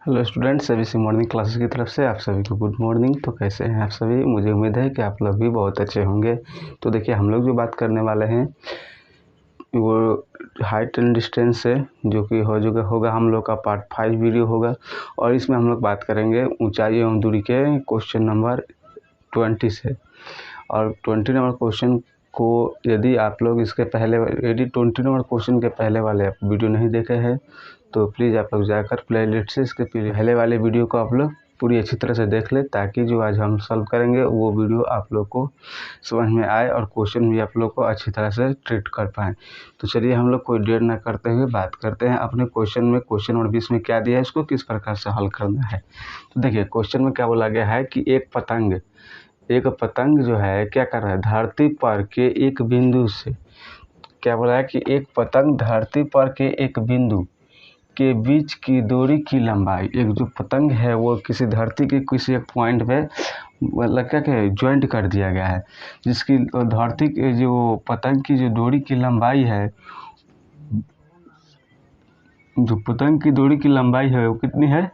Hello students, ABC morning classes की तरफ से आप सभी को गुड मॉर्निंग। तो कैसे हैं आप सभी? मुझे उम्मीद है कि आप लोग भी बहुत अच्छे होंगे। तो देखिए, हम लोग जो बात करने वाले हैं वो हाइट एंड डिस्टेंस से, जो कि होगा हम लोग का पार्ट 5 वीडियो होगा। और इसमें हम लोग बात करेंगे ऊंचाई एवं दूरी के क्वेश्चन नंबर 20 से। और 20 नंबर क्वेश्चन को यदि आप लोग यदि 20 नंबर क्वेश्चन के पहले वाले आप वीडियो नहीं देखे हैं तो प्लीज़ आप लोग जाकर प्लेलिस्ट से इसके पहले वाले वीडियो को आप लोग पूरी अच्छी तरह से देख ले, ताकि जो आज हम सॉल्व करेंगे वो वीडियो आप लोग को समझ में आए और क्वेश्चन भी आप लोग को अच्छी तरह से ट्रीट कर पाएँ। तो चलिए हम लोग कोई देर ना करते हुए बात करते हैं अपने क्वेश्चन में। क्वेश्चन नंबर 20 में क्या दिया है, इसको किस प्रकार से हल करना है। तो देखिए, क्वेश्चन में क्या बोला गया है कि एक पतंग जो है क्या कर रहा है, धरती पर के एक बिंदु से, क्या बोला है कि एक पतंग धरती पर के एक बिंदु के बीच की दूरी की लंबाई। एक जो पतंग है वो किसी धरती के किसी एक पॉइंट पे मतलब क्या ज्वाइंट कर दिया गया है, जिसकी धरती के जो पतंग की जो दूरी की लंबाई है, वो कितनी है,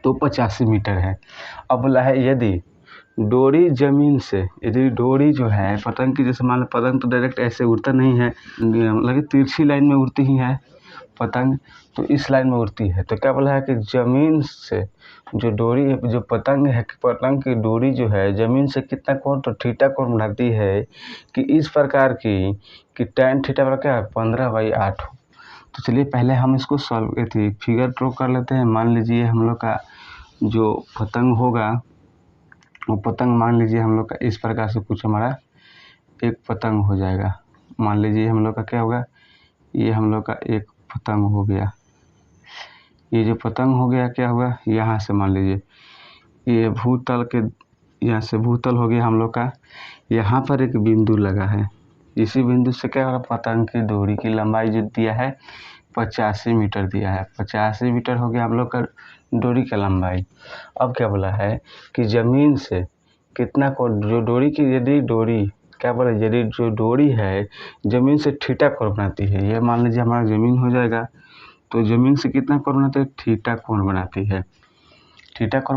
तो 85 मीटर है। अब बोला है यदि डोरी जमीन से, यदि डोरी जो है पतंग की, जैसे मान लो पतंग तो डायरेक्ट ऐसे उड़ता नहीं है, मतलब तिरछी लाइन में उड़ती ही है पतंग, तो इस लाइन में उड़ती है। तो क्या बोला है कि जमीन से जो डोरी है, जो पतंग है, पतंग की डोरी जो है जमीन से कितना कोण, तो थीटा कोण बनाती है कि इस प्रकार की कि tan थीटा बराबर क्या है 15/8 हो। तो चलिए पहले हम इसको फिगर ड्रॉ कर लेते हैं। मान लीजिए हम लोग का जो पतंग होगा वो पतंग मान लीजिए हम लोग का इस प्रकार से कुछ हमारा एक पतंग हो जाएगा। मान लीजिए हम लोग का क्या होगा, ये हम लोग का एक पतंग हो गया। ये जो पतंग हो गया क्या हुआ, यहाँ से मान लीजिए ये भूतल के, यहाँ से भूतल हो गया हम लोग का, यहाँ पर एक बिंदु लगा है। इसी बिंदु से क्या होगा, पतंग की डोरी की लंबाई जो दिया है 85 मीटर दिया है। 85 मीटर हो गया हम लोग का डोरी का लंबाई। अब क्या बोला है कि ज़मीन से कितना कोण, जो डोरी की, यदि डोरी क्या बोला, यदि जो डोरी है ज़मीन से थीटा कोण बनाती है, ये मान लीजिए हमारा ज़मीन हो जाएगा, तो ज़मीन से कितना कोण बनाती है, थीटा कोण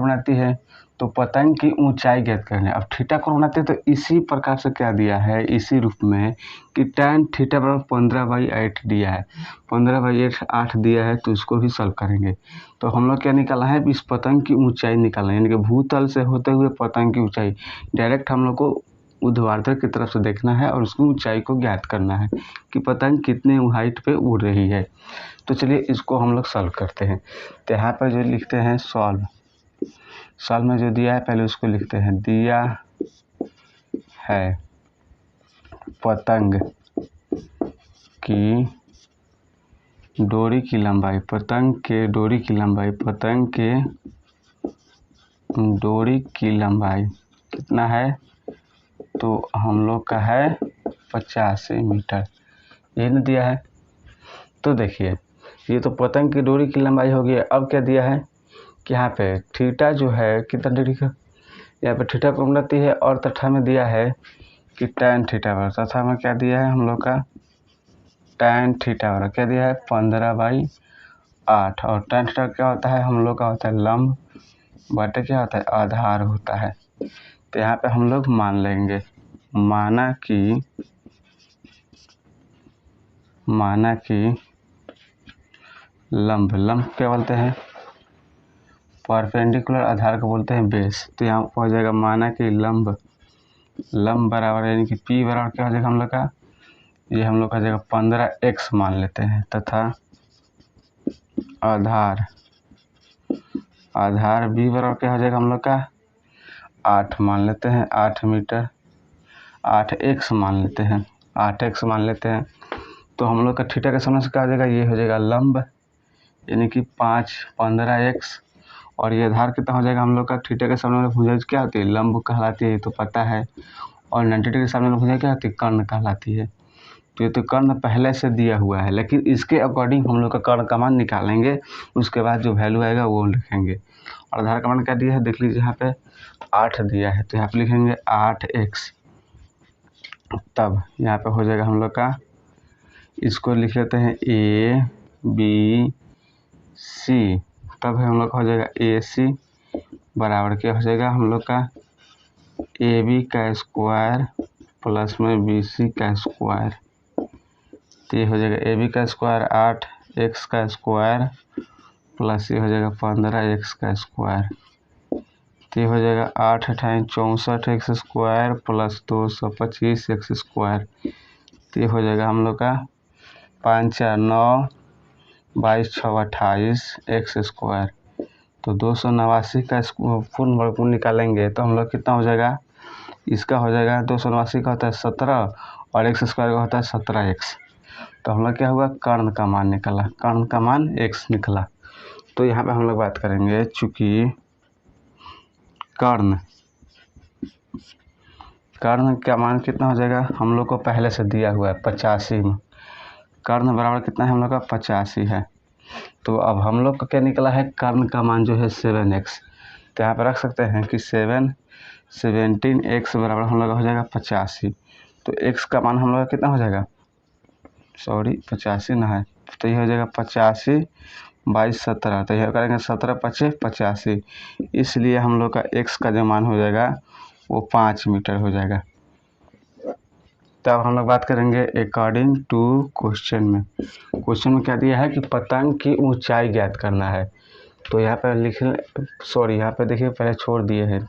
बनाती है। तो पतंग की ऊंचाई ज्ञात करनी है। अब थीटा कोण बनाते हैं तो इसी प्रकार से क्या दिया है, इसी रूप में कि tan थीटा बराबर 15/8 दिया है, 15/8 दिया है। तो इसको भी सॉल्व करेंगे तो हम लोग क्या निकालना है, इस पतंग की ऊंचाई निकालना है, यानी कि भूतल से होते हुए पतंग की ऊंचाई डायरेक्ट हम लोग को ऊर्ध्वाधर की तरफ से देखना है और उसकी ऊंचाई को ज्ञात करना है कि पतंग कितने हाइट पे उड़ रही है। तो चलिए इसको हम लोग सॉल्व करते हैं। तो यहाँ पर जो लिखते हैं सॉल्व में जो दिया है पहले उसको लिखते हैं। दिया है पतंग की डोरी की लंबाई, पतंग के डोरी की लंबाई कितना है, तो हम लोग का है 85 मीटर, ये न दिया है। तो देखिए ये तो पतंग की डोरी की लंबाई हो गई। अब क्या दिया है कि यहाँ पे थीटा जो है कितना डिग्री का, यहाँ पे थीटा कोण बनाती है, और तथा में दिया है कि tan थीटा बराबर, तथा में क्या दिया है हम लोग का tan थीटा बराबर क्या दिया है 15/8। और tan थीटा क्या होता है, हम लोग का होता है लंब बटे क्या होता है, आधार होता है। तो यहाँ पे हम लोग मान लेंगे, माना कि लंब क्या बोलते हैं, परपेंडिकुलर आधार को बोलते हैं बेस। तो यहाँ पर हो जाएगा माना कि लंब बराबर, यानी कि P बराबर क्या हो जाएगा हम लोग का, ये हम लोग का जगह 15x मान लेते हैं, तथा आधार B बराबर क्या हो जाएगा हम लोग का 8 मान लेते हैं, 8 मीटर, 8x मान लेते हैं। तो हम लोग का थीटा का समझ क्या हो जाएगा, ये हो जाएगा लंब, यानी कि 15x, और ये आधार कितना हो जाएगा हम लोग का, थीटा के सामने वाली भुजा क्या होती है, लंब कहलाती है, ये तो पता है। और 90 डिग्री के सामने वाली भुजा क्या होती है, कर्ण कहलाती है। तो ये तो कर्ण पहले से दिया हुआ है, लेकिन इसके अकॉर्डिंग हम लोग का कर्ण का मान निकालेंगे, उसके बाद जो वैल्यू आएगा वो लिखेंगे। और आधार का मान क्या दिया है, देख लीजिए यहाँ पे 8 दिया है, तो यहाँ पे लिखेंगे 8x। तब यहाँ पे हो जाएगा हम लोग का, इसको लिख लेते हैं A B C, तब है हम लोग का हो जाएगा AC बराबर क्या हो जाएगा हम लोग का AB का स्क्वायर प्लस में BC का स्क्वायर। तो ये हो जाएगा AB का स्क्वायर 8x का स्क्वायर प्लस ये हो जाएगा 15x का स्क्वायर। तो ये हो जाएगा 8 अठाई 64x square plus 225x square. तो ये हो जाएगा हम लोग का 5 4 9 22 6 28 x स्क्वायर। तो 289 का पूर्ण वर्गमूल निकालेंगे तो हम लोग कितना हो जाएगा, इसका हो जाएगा 289 का होता है 17 और x स्क्वायर का होता है 17x। तो हम लोग क्या हुआ, कर्ण का मान निकला, कर्ण का मान x निकला। तो यहाँ पे हम लोग बात करेंगे चूँकि कर्ण का मान कितना हो जाएगा हम लोग को पहले से दिया हुआ है 85 में। कर्ण बराबर कितना है हम लोग का 85 है। तो अब हम लोग का क्या निकला है, कर्ण का मान जो है 7x। तो यहाँ पर रख सकते हैं कि 17x बराबर हम लोग का हो जाएगा 85। तो x का मान हम लोग का कितना हो जाएगा, 85 ना है, तो ये हो जाएगा 85 22 17। तो यह करेंगे 17 5 85, इसलिए हम लोग का x का जो मान हो जाएगा वो 5 मीटर हो जाएगा। तब हम लोग बात करेंगे अकॉर्डिंग टू क्वेश्चन में क्या दिया है कि पतंग की ऊंचाई ज्ञात करना है। तो यहाँ पर यहाँ पे देखिए पहले छोड़ दिए हैं,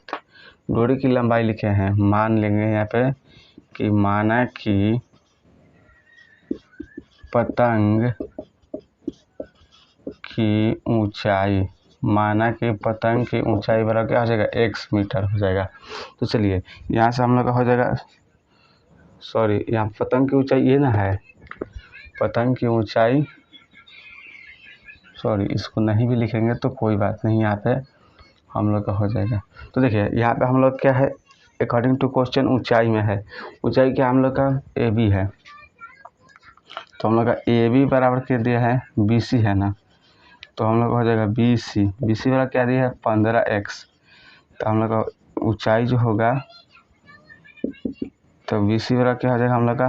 डोरी की लंबाई लिखे हैं, मान लेंगे यहाँ पे कि माना कि पतंग की ऊंचाई, माना कि पतंग की ऊंचाई बराबर क्या हो जाएगा, x मीटर हो जाएगा। तो चलिए यहाँ से हम लोग का हो जाएगा, यहाँ पतंग की ऊंचाई ये ना है, पतंग की ऊंचाई, इसको नहीं भी लिखेंगे तो कोई बात नहीं, यहाँ पे हम लोग का हो जाएगा। तो देखिए यहाँ पे हम लोग क्या है, अकॉर्डिंग टू क्वेश्चन ऊंचाई में है, ऊंचाई क्या हम लोग का AB है। तो हम लोग का AB बराबर क्या दिया है, BC है ना, तो हम लोग का हो जाएगा BC बराबर क्या दिया है 15x। तो हम लोग का ऊंचाई जो होगा, तो BC बराबर क्या हो जाएगा हम लोग का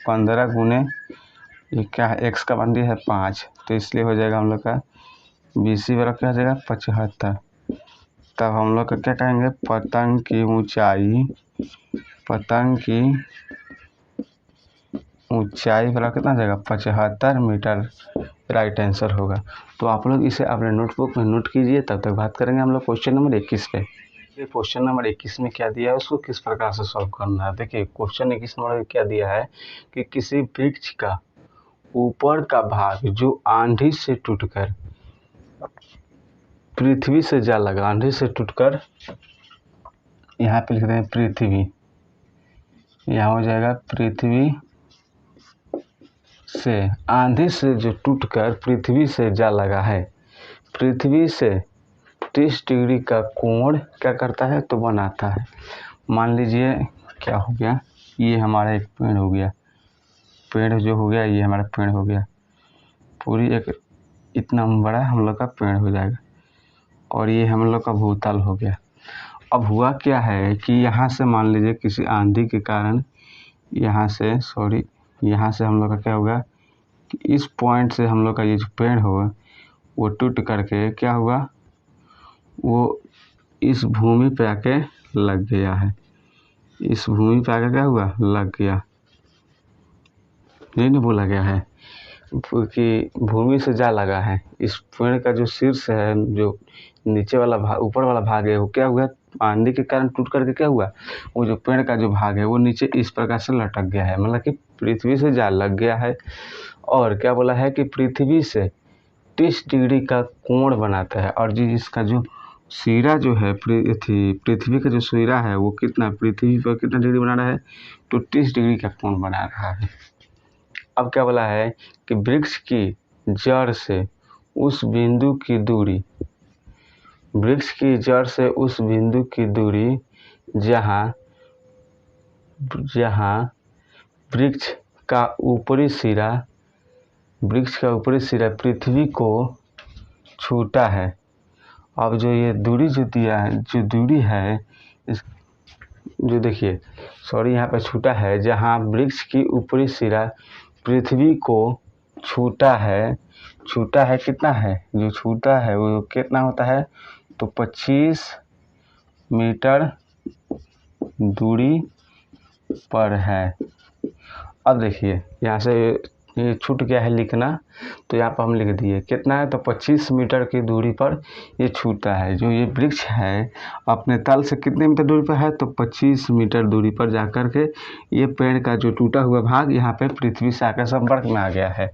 15 गुने ये क्या है, x का मान दिया है 5, तो इसलिए हो जाएगा हम लोग का BC बराबर क्या हो जाएगा 75। तब हम लोग का क्या कहेंगे, पतंग की ऊंचाई बराबर कितना हो जाएगा 75 मीटर, राइट आंसर होगा। तो आप लोग इसे अपने नोटबुक में नोट कीजिए। तब तक बात करेंगे हम लोग क्वेश्चन नंबर 21 पे। ये क्वेश्चन नंबर 21 में क्या दिया है, उसको किस प्रकार से सॉल्व करना है। देखिए क्वेश्चन 21 नंबर में क्या दिया है कि किसी वृक्ष का ऊपर का भाग जो आंधी से टूटकर पृथ्वी से जा लगा, आंधी से टूटकर, यहाँ पे लिखते हैं पृथ्वी, यहाँ हो जाएगा पृथ्वी से, आंधी से जो टूटकर पृथ्वी से जा लगा है, पृथ्वी से 30 डिग्री का कोण क्या करता है, तो बनाता है। मान लीजिए क्या हो गया, ये हमारा एक पेड़ हो गया, पेड़ जो हो गया ये हमारा पेड़ हो गया, पूरी एक इतना बड़ा हम लोग का पेड़ हो जाएगा, और ये हम लोग का भूतल हो गया। अब हुआ क्या है कि यहाँ से मान लीजिए किसी आंधी के कारण यहाँ से हम लोग का क्या होगा कि इस पॉइंट से हम लोग का ये जो पेड़ होगा वो टूट करके क्या हुआ, वो इस भूमि पे आके लग गया है, इस भूमि पे आके क्या हुआ, लग गया, नहीं बोला गया है कि भूमि से जा लगा है। इस पेड़ का जो शीर्ष है, जो नीचे वाला भाग, ऊपर वाला भाग है, वो क्या हुआ, आंधी के कारण टूट करके क्या हुआ, वो जो पेड़ का जो भाग है वो नीचे इस प्रकार से लटक गया है, मतलब कि पृथ्वी से जा लग गया है। और क्या बोला है कि पृथ्वी से 30 डिग्री का कोण बनाता है, और इसका जो सिरा जो है, पृथ्वी का जो सिरा है वो कितना, पृथ्वी पर कितना डिग्री बना रहा है, तो 30 डिग्री का कोण बना रहा है। अब क्या बोला है कि वृक्ष की जड़ से उस बिंदु की दूरी, वृक्ष की जड़ से उस बिंदु की दूरी जहाँ वृक्ष का ऊपरी सिरा पृथ्वी को छूता है। अब जो ये दूरी जो दिया है, जो दूरी है जो देखिए यहाँ पे छूटा है, जहाँ वृक्ष की ऊपरी सिरा पृथ्वी को छूटा है कितना है, जो छूटा है वो कितना होता है, तो 25 मीटर दूरी पर है। अब देखिए यहाँ से ये छूट गया है लिखना, तो यहाँ पर हम लिख दिए कितना है, तो 25 मीटर की दूरी पर ये छूटा है। जो ये वृक्ष है अपने तल से कितने मीटर दूरी पर है, तो 25 मीटर दूरी पर जाकर के ये पेड़ का जो टूटा हुआ भाग यहाँ पे पृथ्वी से आकर संपर्क में आ गया है।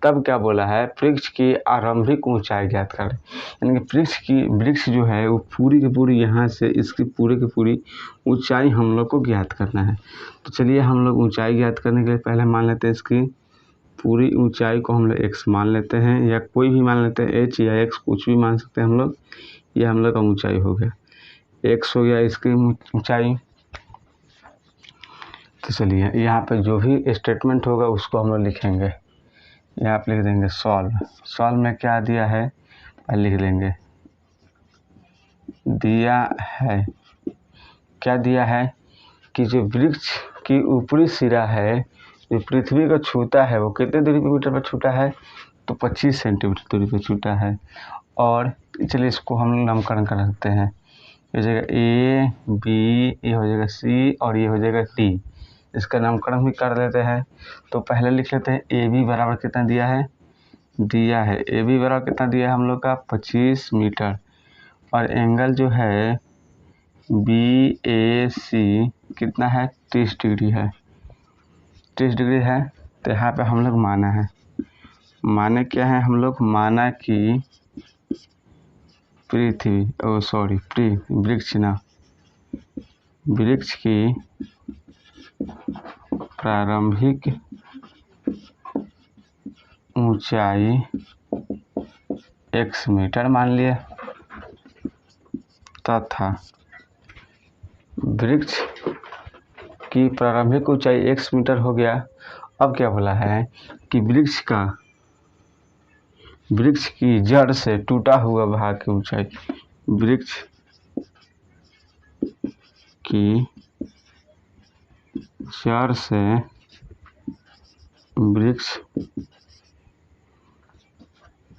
तब क्या बोला है, वृक्ष की आरंभिक ऊंचाई ज्ञात करें। यानी कि वृक्ष जो है वो पूरी की पूरी यहाँ से इसकी पूरी की पूरी ऊंचाई हम लोग को ज्ञात करना है। तो चलिए हम लोग ऊंचाई ज्ञात करने के लिए पहले मान लेते हैं इसकी पूरी ऊंचाई को हम लोग x मान लेते हैं, या कोई भी मान लेते हैं, h या x कुछ भी मान सकते हैं हम लोग। ये हम लोग का ऊंचाई हो गया, x हो गया इसकी ऊंचाई। तो चलिए यहाँ पे जो भी स्टेटमेंट होगा उसको हम लोग लिखेंगे। यहाँ पे लिख देंगे सॉल्व में क्या दिया है पहले लिख लेंगे। दिया है, क्या दिया है कि जो वृक्ष की ऊपरी सिरा है जो पृथ्वी को छूता है वो कितने दूरी मीटर पर छूटा है, तो 25 सेंटीमीटर दूरी पर छूटा है। और चलिए इसको हम लोग नामकरण कर सकते हैं, ये हो जाएगा ए बी, ये हो जाएगा सी और ये हो जाएगा डी। इसका नामकरण भी कर लेते हैं। तो पहले लिख लेते हैं ए बी बराबर कितना दिया है, ए बी बराबर कितना दिया है हम लोग का 25 मीटर, और एंगल जो है बी ए सी कितना है 30 डिग्री है, 30 डिग्री है। तो यहाँ पे हम लोग माने क्या है, हम लोग माना कि वृक्ष की प्रारंभिक ऊंचाई x मीटर मान लिए, तथा वृक्ष की प्रारंभिक ऊंचाई x मीटर हो गया। अब क्या बोला है कि वृक्ष की जड़ से टूटा हुआ भाग की ऊंचाई, वृक्ष की जड़ से वृक्ष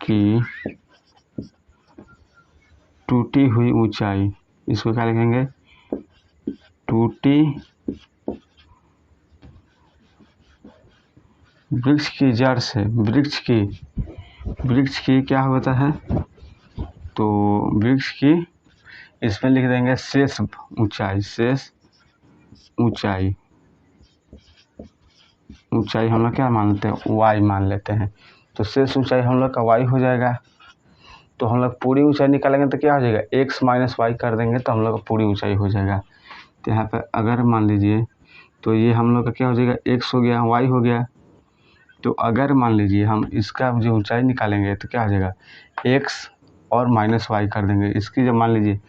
की टूटी हुई ऊंचाई, इसको क्या लिखेंगे, टूटी वृक्ष की जड़ से वृक्ष की क्या होता है, तो वृक्ष की इसमें लिख देंगे शेष ऊंचाई हम लोग क्या मान लेते हैं, y मान लेते हैं। तो शेष ऊंचाई हम लोग का y हो जाएगा। तो हम लोग पूरी ऊंचाई निकालेंगे तो क्या हो जाएगा, x माइनस वाई कर देंगे तो हम लोग का पूरी ऊंचाई हो जाएगा। तो यहाँ पर अगर मान लीजिए तो ये हम लोग का क्या हो जाएगा, x हो गया, y हो गया। तो अगर मान लीजिए हम इसका जो ऊंचाई निकालेंगे तो क्या हो जाएगा, x और माइनस वाई कर देंगे। इसकी जब मान लीजिए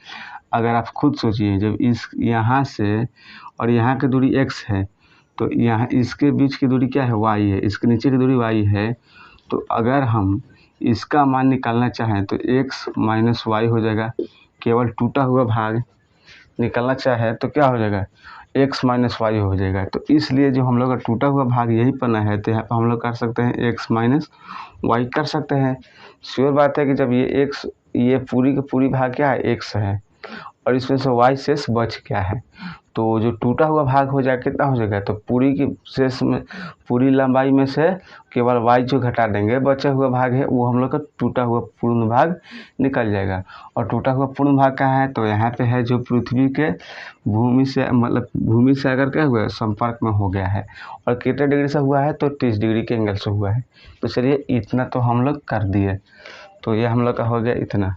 अगर आप खुद सोचिए, जब इस यहाँ से और यहाँ की दूरी x है, तो यहाँ इसके बीच की दूरी क्या है, y है, इसके नीचे की दूरी y है। तो अगर हम इसका मान निकालना चाहें तो x माइनस वाई हो जाएगा। केवल टूटा हुआ भाग निकालना चाहे तो क्या हो जाएगा, x माइनस वाई हो जाएगा। तो इसलिए जो हम लोग का टूटा हुआ भाग यही पना है, तो यहाँ पर हम लोग कर सकते हैं x माइनस वाई कर सकते हैं। श्योर बात है कि जब ये पूरी की पूरी भाग क्या है, x है, और इसमें से y शेष बच गया है, तो जो टूटा हुआ भाग हो जाएगा कितना हो जाएगा, तो पूरी की शेष में पूरी लंबाई में से केवल y जो घटा देंगे, बचा हुआ भाग है वो हम लोग का टूटा हुआ पूर्ण भाग निकल जाएगा। और टूटा हुआ पूर्ण भाग कहाँ है, तो यहाँ पे है, जो पृथ्वी के भूमि से अगर क्या हुआ है, संपर्क में हो गया है, और कितने डिग्री से हुआ है, तो 30 डिग्री के एंगल से हुआ है। तो चलिए इतना तो हम लोग कर दिए, तो ये हम लोग का हो गया इतना।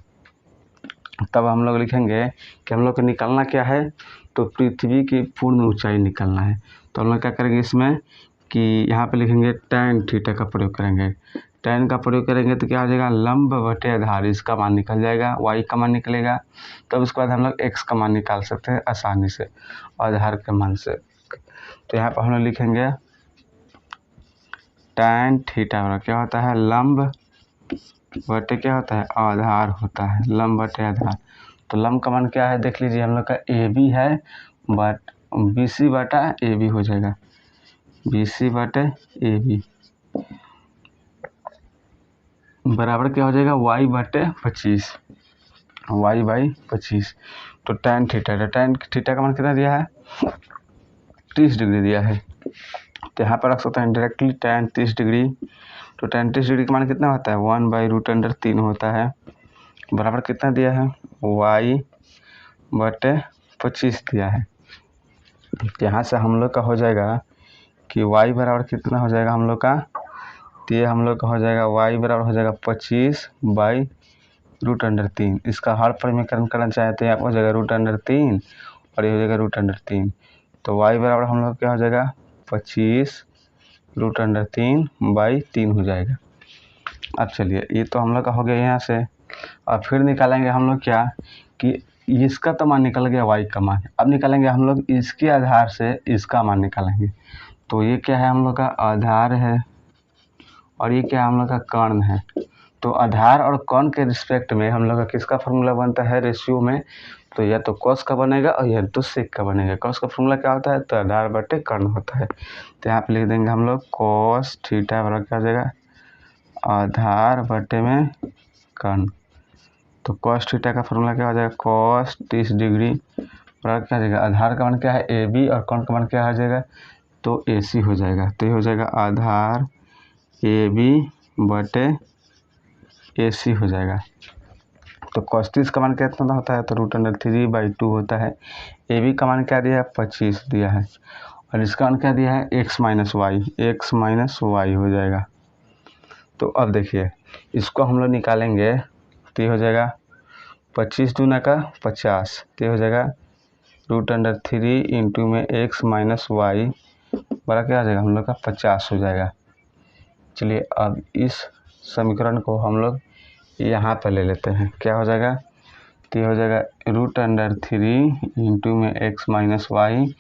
तब हम लोग लिखेंगे कि हम लोग को निकालना क्या है, तो पृथ्वी की पूर्ण ऊंचाई निकालना है। तो हम लोग क्या करेंगे इसमें कि यहाँ पे लिखेंगे tan थीटा का प्रयोग करेंगे। tan का प्रयोग करेंगे तो क्या हो जाएगा, लंब बटे आधार, इसका मान निकल जाएगा, y का मान निकलेगा। तब उसके बाद हम लोग x का मान निकाल सकते हैं आसानी से आधार के मान से। तो यहाँ पर हम लोग लिखेंगे tan थीटा क्या होता है, लंब बटे क्या होता है, आधार होता है, लंब बटे आधार। तो लंब का मान क्या है देख लीजिए, हम लोग का ए बी है, बट BC बटा AB हो जाएगा, BC बटे AB। बराबर क्या हो जाएगा y/25, y/25। तो tan थीटा का मान कितना दिया है 30 डिग्री दिया है, तो यहाँ पर रख सकते हैं डायरेक्टली tan 30 डिग्री। तो tan 30 डिग्री का मान कितना होता है 1/√3 होता है, बराबर कितना दिया है y/25 दिया है। यहाँ से हम लोग का हो जाएगा कि y बराबर कितना हो जाएगा हम लोग का, तो ये हम लोग का हो जाएगा y बराबर हो जाएगा 25/√3। इसका हर परिमीकरण करना चाहते हैं आप, हो जाएगा √3 और ये हो जाएगा √3। तो y बराबर हम लोग क्या हो जाएगा 25√3/3 हो जाएगा। अब चलिए ये तो हम लोग का हो गया यहाँ से। और फिर निकालेंगे हम लोग क्या कि इसका तो मान निकल गया y का मान, अब निकालेंगे हम लोग इसके आधार से इसका मान निकालेंगे। तो ये क्या है हम लोग का आधार है और ये क्या हम लोग का कर्ण है। तो आधार और कर्ण के रिस्पेक्ट में हम लोग का किसका फॉर्मूला बनता है रेशियो में, तो या तो कॉस का बनेगा और या तो सेक का बनेगा। कॉस का फॉर्मूला क्या होता है तो आधार बटे कर्ण होता है। तो यहाँ पे लिख देंगे हम लोग कॉस थीटा बराबर क्या हो जाएगा आधार बटे में कर्ण। तो कॉस थीटा का फॉर्मूला क्या हो जाएगा कॉस 30 डिग्री बराबर क्या हो जाएगा आधार का मान क्या है AB और कर्ण का मान क्या हो जाएगा तो AC हो जाएगा। तो ये हो जाएगा आधार AB बटे AC हो जाएगा। तो cos 30 का मान कितना होता है तो √3/2 होता है। AB का मान क्या दिया है 25 दिया है और इसका मान क्या दिया है x - y हो जाएगा। तो अब देखिए इसको हम लोग निकालेंगे तो ये हो जाएगा 25 दूना का 50, तो ये हो जाएगा √3 इंटू में x - y बड़ा क्या हो जाएगा हम लोग का 50 हो जाएगा। चलिए अब इस समीकरण को हम लोग यहाँ पर ले लेते हैं, क्या हो जाएगा तो ये हो जाएगा √3 इंटू में x - y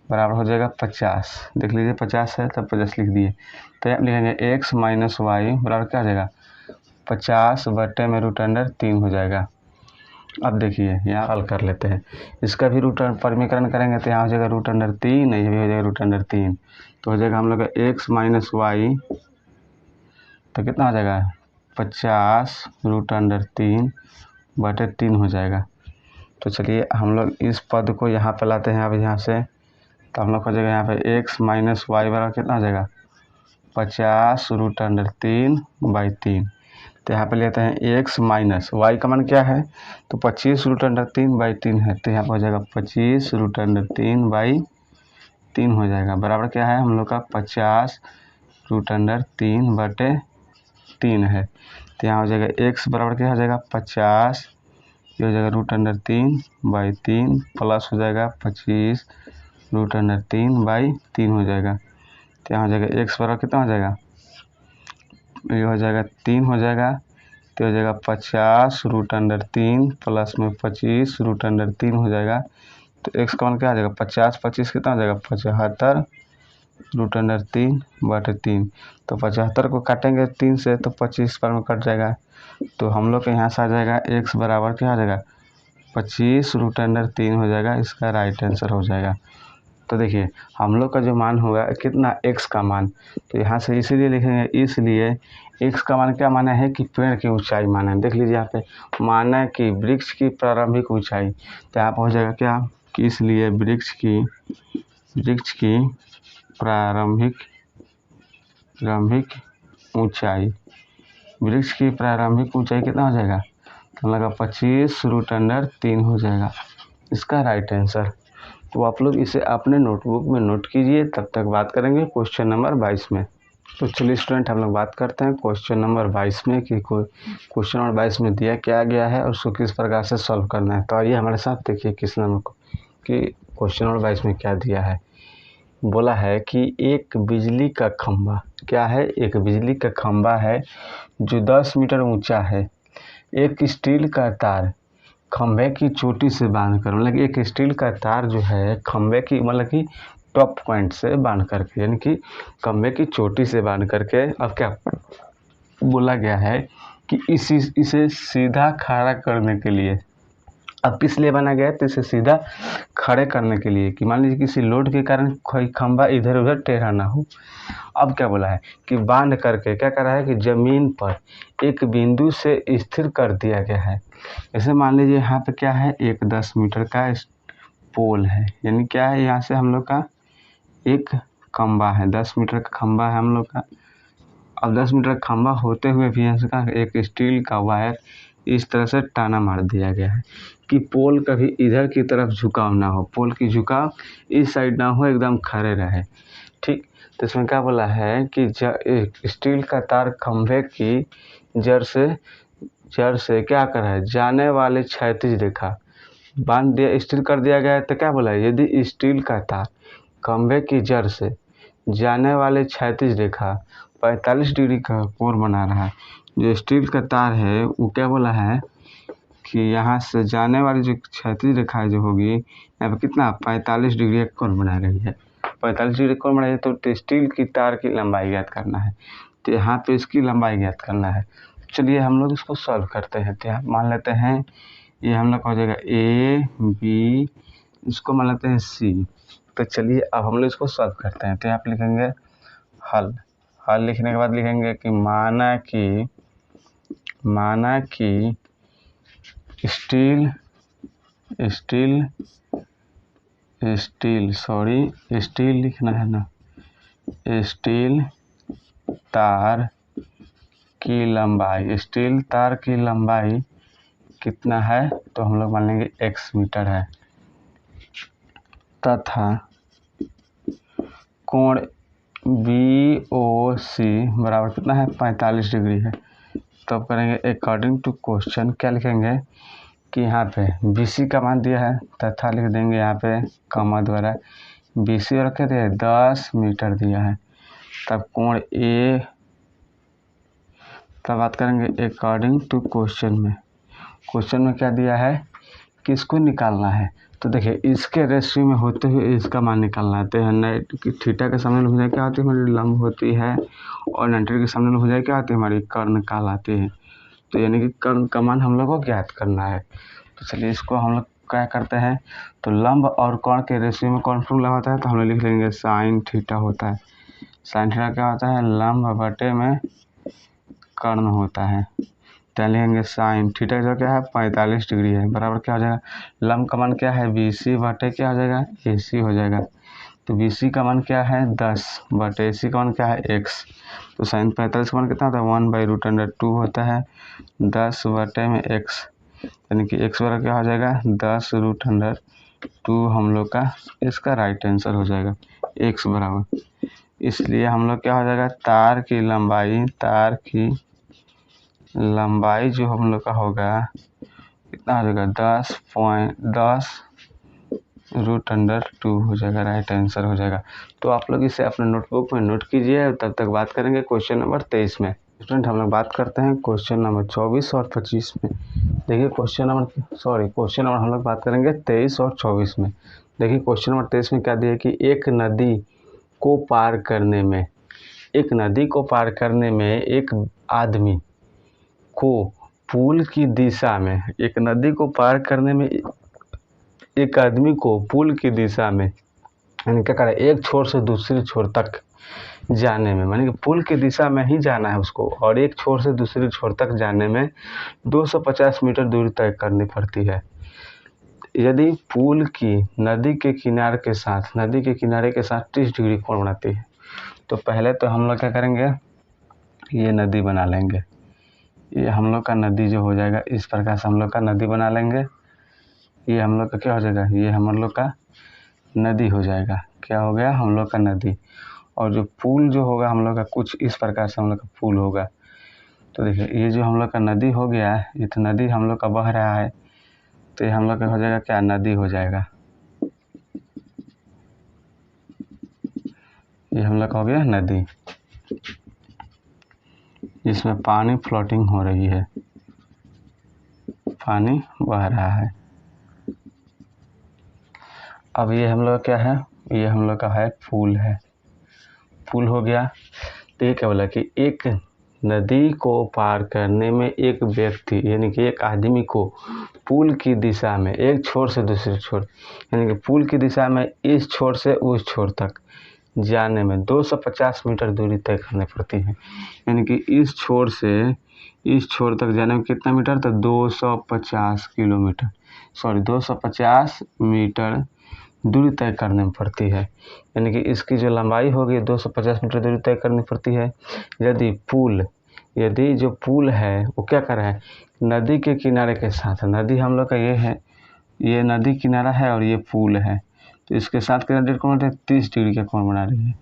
बराबर हो जाएगा 50। देख लीजिए 50 है तब 50 लिख दिए। तो यहाँ लिखेंगे x - y बराबर क्या हो जाएगा 50 बटे में √3 हो जाएगा। अब देखिए यहाँ हल कर लेते हैं, इसका भी परिमीकरण करेंगे तो यहाँ हो जाएगा √3, ये भी हो जाएगा √3। तो हो जाएगा हम लोग का x - y तो कितना हो जाएगा 50 √3/3 हो जाएगा। तो चलिए हम लोग इस पद को यहाँ पे लाते हैं अब यहाँ से, तो हम लोग हो जाएगा यहाँ पे x - y बराबर कितना हो जाएगा 50 √3/3। तो यहाँ पे लेते हैं x - y का मान क्या है तो 25 √3/3 है, तो यहाँ पर हो जाएगा 25 √3/3 हो जाएगा बराबर क्या है हम लोग का 50 √3/3 है। तो यहाँ हो जाएगा x बराबर क्या हो जाएगा 50, ये हो जाएगा √3/3 प्लस हो जाएगा 25 √3/3 हो जाएगा। तो यहाँ हो जाएगा x बराबर कितना हो जाएगा ये हो जाएगा 3 हो जाएगा, तो हो जाएगा 50 √3 प्लस में 25 √3 हो जाएगा। तो x का मान क्या हो जाएगा 50 25 कितना हो जाएगा 75 √3/3। तो 75 को काटेंगे 3 से तो 25 पर में कट जाएगा। तो हम लोग के यहाँ से आ जाएगा x बराबर क्या हो जाएगा 25 √3 हो जाएगा, इसका राइट आंसर हो जाएगा। तो देखिए हम लोग का जो मान होगा कितना x का मान, तो यहाँ से इसीलिए लिखेंगे, इसलिए x का मान क्या माना है कि पेड़ की ऊंचाई माना है। देख लीजिए यहाँ पे माना है कि वृक्ष की प्रारंभिक ऊंचाई, तो यहाँ पर हो जाएगा क्या कि इसलिए वृक्ष की प्रारंभिक ऊंचाई, वृक्ष की प्रारंभिक ऊंचाई कितना हो जाएगा तो लगा 25 √3 हो जाएगा, इसका राइट आंसर। तो आप लोग इसे अपने नोटबुक में नोट कीजिए, तब तक बात करेंगे क्वेश्चन नंबर 22 में। तो चलिए स्टूडेंट हम लोग बात करते हैं क्वेश्चन नंबर 22 में कि क्वेश्चन नंबर 22 में दिया क्या गया है और उसको किस प्रकार से सॉल्व करना है। तो आइए हमारे साथ देखिए किस नंबर को कि क्वेश्चन नंबर 22 में क्या दिया है। बोला है कि एक बिजली का खंभा, क्या है एक बिजली का खंभा है जो 10 मीटर ऊंचा है, एक स्टील का तार खंभे की चोटी से बांधकर, मतलब एक स्टील का तार जो है खंभे की मतलब कि टॉप पॉइंट से बांध करके, यानी कि खंभे की चोटी से बांध करके, अब क्या बोला गया है कि इसे सीधा खड़ा करने के लिए अब किस लिए बना गया है, तो इसे सीधा खड़े करने के लिए कि मान लीजिए किसी लोड के कारण कोई खंभा इधर उधर टेढ़ा ना हो। अब क्या बोला है कि बांध करके क्या करा है कि ज़मीन पर एक बिंदु से स्थिर कर दिया गया है। जैसे मान लीजिए यहाँ पे क्या है, एक 10 मीटर का पोल है, यानी क्या है, यहाँ से हम लोग का एक खंभा है, 10 मीटर का खंभा है हम लोग का। अब 10 मीटर का खंभा होते हुए भी यहाँ से एक स्टील का वायर इस तरह से टाना मार दिया गया है कि पोल कभी इधर की तरफ झुकाव ना हो, पोल की झुकाव इस साइड ना हो, एकदम खड़े रहे। ठीक, तो इसमें क्या बोला है कि स्टील का तार खंभे की जड़ से क्या कर है, जाने वाले क्षैतिज रेखा बांध दिया, स्टील कर दिया गया है। तो क्या बोला है, यदि स्टील का तार खंभे की जड़ से जाने वाले क्षैतिज रेखा 45 डिग्री का कोण बना रहा है। जो स्टील का तार है वो क्या बोला है कि यहाँ से जाने वाली जो क्षैतिज रेखा जो होगी यहाँ पे कितना 45 डिग्री का कोण बना रही है। 45 डिग्री कोण बना रही है तो स्टील की तार की लंबाई ज्ञात करना है। तो यहाँ पे इसकी लंबाई ज्ञात करना है। चलिए हम लोग इसको सॉल्व करते हैं। तो यहाँ मान लेते हैं ये हम लोग का हो जाएगा ए बी, इसको मान लेते हैं सी। तो चलिए अब हम लोग इसको सॉल्व करते हैं। तो यहाँ पे लिखेंगे हल। हल लिखने के बाद लिखेंगे कि माना कि स्टील लिखना है ना, स्टील तार की लंबाई कितना है, तो हम लोग मान लेंगे x मीटर है, तथा कोण BOC बराबर कितना है 45 डिग्री है। तो अब करेंगे अकॉर्डिंग टू क्वेश्चन, क्या लिखेंगे कि यहाँ पे BC का मान दिया है तथा लिख देंगे यहाँ पे कॉमा द्वारा BC रखे थे 10 मीटर दिया है। तब कोण A, तब बात करेंगे अकॉर्डिंग टू क्वेश्चन में क्या दिया है कि इसको निकालना है। तो देखिए इसके रेशियो में होते हुए इसका मान निकालना है। तो थीटा के सामने हो जाए क्या होती है हमारी लंब होती है, और 90 के सामने हो जाए क्या होती है हमारी कर्ण कहलाती है। तो यानी कि कर्ण का मान हम लोग को ज्ञात करना है। तो चलिए इसको हम लोग क्या करते हैं, तो लंब और कोण के रेशियो में कौन फॉर्मूला होता है, तो हम लोग लिख लेंगे साइन थीटा होता है। साइन थीटा क्या होता है, लंब बटे में कर्ण होता है। तो लिखेंगे साइन थीटा जो क्या है 45 डिग्री है, बराबर क्या हो जाएगा, लंब का मान क्या है BC बटे क्या हो जाएगा AC हो जाएगा। तो BC का मान क्या है 10 बटे AC का मान क्या है x। तो साइन 45 का मान कितना होता है 1/√2 होता है 10 बटे में x, यानी कि x बराबर क्या हो जाएगा 10√2 हम लोग का इसका राइट आंसर हो जाएगा x बराबर। इसलिए हम लोग क्या हो जाएगा तार की लंबाई जो हम लोग का होगा कितना हो जाएगा 10.10√2 हो जाएगा, राइट आंसर हो जाएगा। तो आप लोग इसे अपने नोटबुक में नोट कीजिए। तब तक बात करेंगे क्वेश्चन नंबर 23 में। स्टूडेंट हम लोग बात करते हैं क्वेश्चन नंबर 24 और 25 में। देखिए क्वेश्चन नंबर हम लोग बात करेंगे 23 और 24 में। देखिए क्वेश्चन नंबर 23 में क्या दिया कि एक नदी को पार करने में एक आदमी को पुल की दिशा में यानी क्या करें एक छोर से दूसरी छोर तक जाने में, यानी कि पुल की दिशा में ही जाना है उसको, और एक छोर से दूसरी छोर तक जाने में 250 मीटर दूरी तय करनी पड़ती है। यदि पुल की नदी के किनारे के साथ 30 डिग्री कोण बनाती है, तो पहले तो हम लोग क्या करेंगे, ये नदी बना लेंगे। ये हम लोग का नदी जो हो जाएगा इस प्रकार से हम लोग का नदी बना लेंगे। ये हम लोग का क्या हो जाएगा, ये हम लोग का नदी हो जाएगा। क्या हो गया, हम लोग का नदी। और जो पुल जो होगा हम लोग का कुछ इस प्रकार से हम लोग का पुल होगा। तो देखिए ये जो हम लोग का नदी हो गया, ये तो नदी हम लोग का बह रहा है, तो ये हम लोग का हो जाएगा क्या, नदी हो जाएगा। ये हम लोग का हो गया नदी, जिसमें पानी फ्लोटिंग हो रही है, पानी बह रहा है। अब ये हम लोग क्या है, ये हम लोग का है पुल हो गया। तो ये क्या बोला कि एक नदी को पार करने में एक व्यक्ति यानी कि एक आदमी को पुल की दिशा में एक छोर से दूसरे छोर यानी कि पुल की दिशा में इस छोर से उस छोर तक जाने में 250 मीटर दूरी तय करनी पड़ती है। यानी कि इस छोर से इस छोर तक जाने में कितना मीटर, तो 250 किलोमीटर 250 मीटर दूरी तय करनी पड़ती है। यानी कि इसकी जो लंबाई होगी 250 मीटर दूरी तय करनी पड़ती है। यदि जो पुल है वो क्या कर रहा है, नदी के किनारे के साथ, नदी हम लोग का ये है, ये नदी किनारा है और ये पुल है, तो इसके साथ कितना डिग्री कोण है, 30 डिग्री का कोण बना रही है।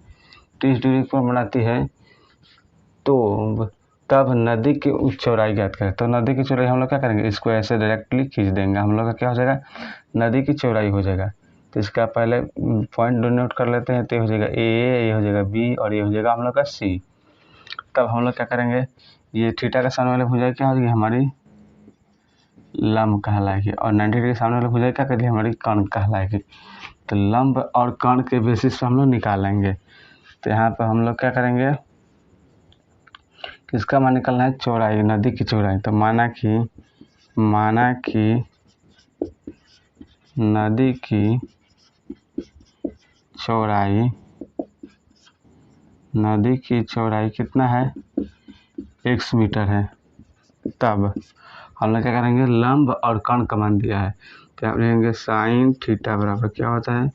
30 डिग्री कोण बनाती है। तो तब नदी की चौड़ाई ज्ञात करें। तो नदी की चौड़ाई हम लोग क्या करेंगे, इसको ऐसे डायरेक्टली खींच देंगे, हम लोग का क्या हो जाएगा, नदी की चौड़ाई हो जाएगा। तो इसका पहले पॉइंट नोट कर लेते हैं। तो ये हो जाएगा ए, ये हो जाएगा बी और ये हो जाएगा हम लोग का सी। तब हम लोग क्या करेंगे, ये थीटा के सामने वाले भुजा क्या हो जाएगी, हमारी लंब कहलाएगी, और 90 डिग्री के सामने वाले भुजा क्या करेगी, हमारी कर्ण कहलाएगी। तो लंब और कर्ण के बेसिस पर हम लोग निकालेंगे। तो यहाँ पर हम लोग क्या करेंगे, किसका मान निकलना है, चौड़ाई, नदी की चौड़ाई। तो माना कि नदी की चौड़ाई कितना है, x मीटर है। तब हम लोग क्या करेंगे, लंब और कर्ण का मान दिया है, तो यहाँ लिखेंगे साइन थीटा बराबर क्या होता है,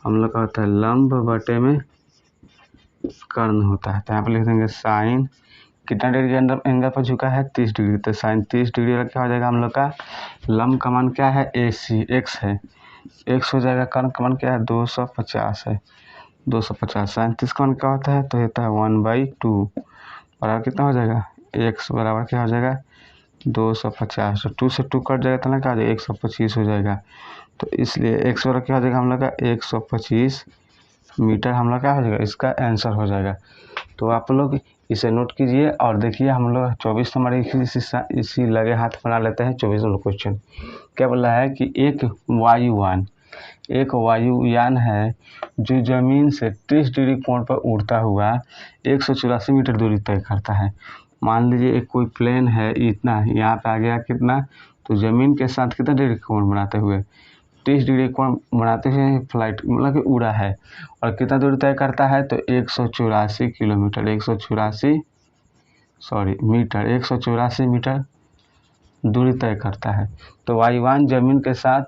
हम लोग का होता है लंब बटे में कर्ण होता है। तो यहाँ पर लिख देंगे साइन कितना डिग्री के अंदर एंगल पर झुका है, 30 डिग्री। तो साइन 30 डिग्री वाला क्या हो जाएगा, हम लोग का लंब का मान क्या है, AC x है, x हो जाएगा। कर्ण का मान क्या है, 250 है, 250। साइन 30 का मान क्या होता है, तो होता है 1/2 बराबर कितना हो जाएगा, x बराबर क्या हो जाएगा, 250। तो 2 से 2 कट जाएगा तो ना क्या हो जाएगा, 125 हो जाएगा। तो इसलिए x बराबर क्या हो जाएगा, हम लोग का 125 मीटर हम लोग क्या हो जाएगा, इसका आंसर हो जाएगा। तो आप लोग इसे नोट कीजिए और देखिए, हम लोग 24 नंबर इसी लगे हाथ बना लेते हैं। 24 नंबर क्वेश्चन क्या बोला है कि एक वायुयान है जो जमीन से 30 डिग्री कोण पर उड़ता हुआ 184 मीटर दूरी तय करता है। मान लीजिए एक कोई प्लेन है, इतना यहाँ पे आ गया कितना, तो जमीन के साथ कितना डिग्री कोण बनाते हुए, 30 डिग्री कोण बनाते हुए फ्लाइट मतलब कि उड़ा है, और कितना दूरी तय करता है, तो 184 किलोमीटर 184 मीटर दूरी तय करता है। तो वायुयान जमीन के साथ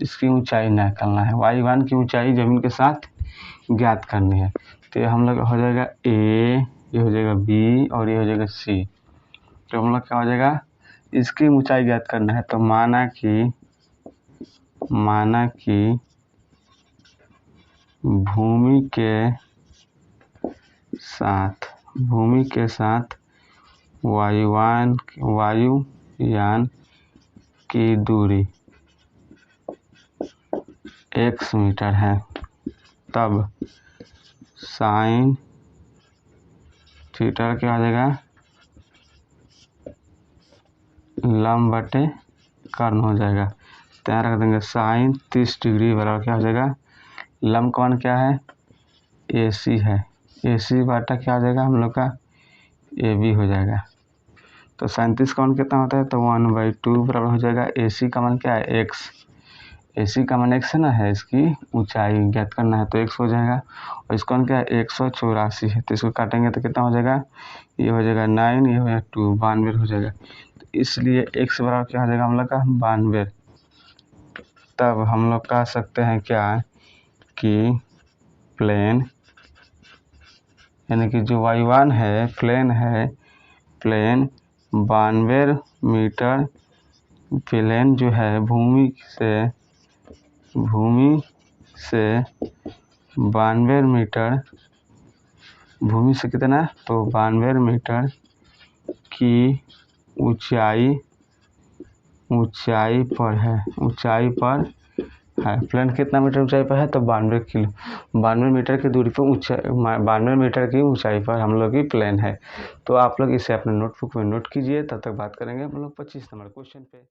इसकी ऊंचाई निकालना है, वायुयान की ऊंचाई जमीन के साथ ज्ञात करनी है। तो ये हम लोग हो जाएगा ए, ये हो जाएगा बी और ये हो जाएगा सी। तो हम लोग क्या हो जाएगा, इसकी ऊंचाई ज्ञात करना है। तो माना कि भूमि के साथ वायुयान की दूरी x मीटर है। तब साइन थीटा क्या हो जाएगा, लंब बटे कर्ण हो जाएगा। तैयार रख देंगे साइन 30 डिग्री बराबर क्या हो जाएगा, लंब का मान क्या है, AC है, AC बटा क्या हो जाएगा, हम लोग का AB हो जाएगा। तो 37 का मान कितना होता है, तो 1/2 बराबर हो जाएगा। AC का मान क्या है, x, AC का मान x है ना, है इसकी ऊंचाई ज्ञात करना है, तो x हो जाएगा। और इसका मान क्या है, 184 है, तो इसको काटेंगे तो कितना हो जाएगा, ये हो जाएगा 9, ये हो जाएगा 2, 92 हो जाएगा। तो इसलिए x बराबर क्या हो जाएगा, हम लोग का 92। तब हम लोग कह सकते हैं क्या कि प्लेन यानी कि जो वायुयान है, प्लेन 92 मीटर, प्लेन जो है भूमि से 92 मीटर, भूमि से कितना, तो 92 मीटर की ऊंचाई पर है, प्लेन कितना मीटर ऊंचाई पर है, तो 92 मीटर की दूरी पर 92 मीटर की ऊंचाई पर हम लोग की प्लेन है। तो आप लोग इसे अपने नोटबुक में नोट कीजिए। तब तक बात करेंगे हम लोग 25 नंबर क्वेश्चन पे।